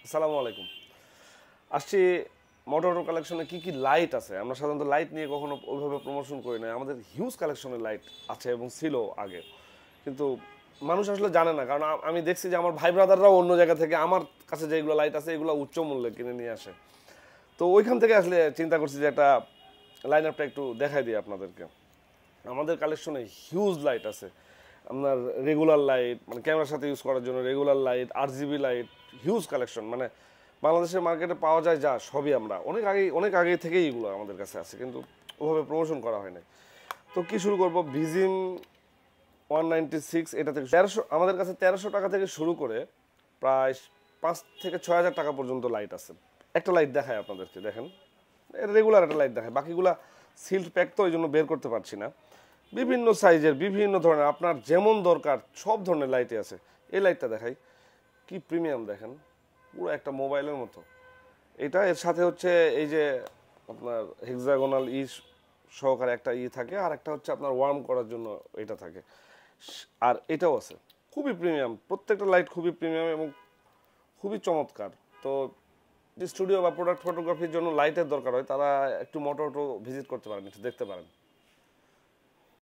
আসসালামু আলাইকুম। আসছি মোটরটো কালেকশনে কি কি লাইট আছে। আমরা সাধারণত লাইট নিয়ে কখনো ওইভাবে প্রমোশন করি না। আমাদের হিউজ কালেকশনের লাইট আছে এবং ছিল আগে, কিন্তু মানুষ আসলে জানে না। কারণ আমি দেখছি যে আমার ভাই ব্রাদাররাও অন্য জায়গা থেকে আমার কাছে যেগুলো লাইট আছে এগুলো উচ্চ মূল্যে কিনে নিয়ে আসে। তো ওইখান থেকে আসলে চিন্তা করছি যে একটা লাইন আপটা একটু দেখাই দিই আপনাদেরকে। আমাদের কালেকশনে হিউজ লাইট আছে। আপনার রেগুলার লাইট, মানে ক্যামেরার সাথে ইউজ করার জন্য regular light, RGB light, huge collection. মানে বাংলাদেশের মার্কেটে পাওয়া যায় যা সবই আমরা অনেক আগে থেকেই এগুলো আমাদের কাছে আছে, কিন্তু ওভাবে প্রমোশন করা হয় না। তো কি শুরু করবো, ভিজিম 196, এটা থেকে 1300, আমাদের কাছে 1300 টাকা থেকে শুরু করে প্রায় 5 থেকে 6 হাজার টাকা পর্যন্ত লাইট আছে। একটা লাইট দেখায় আপনাদেরকে, দেখেন, রেগুলার একটা লাইট দেখায়, বাকিগুলা সিল্ড প্যাক, তো ওই জন্য বের করতে পারছি না। বিভিন্ন সাইজের বিভিন্ন ধরনের আপনার যেমন দরকার সব ধরনের লাইটই আছে। এই লাইটটা দেখাই, কি প্রিমিয়াম দেখেন, পুরো একটা মোবাইলের মতো। এটা এর সাথে হচ্ছে এই যে আপনার হেক্সাগোনাল সহকারে একটা থাকে, আর একটা হচ্ছে আপনার ওয়ার্ম করার জন্য এটা থাকে। আর এটাও আছে, খুবই প্রিমিয়াম, প্রত্যেকটা লাইট খুবই প্রিমিয়াম এবং খুবই চমৎকার। তো স্টুডিও বা প্রোডাক্ট ফটোগ্রাফির জন্য লাইটের দরকার হয়, তারা একটু মোটরটো ভিজিট করতে পারেন, একটু দেখতে পারেন।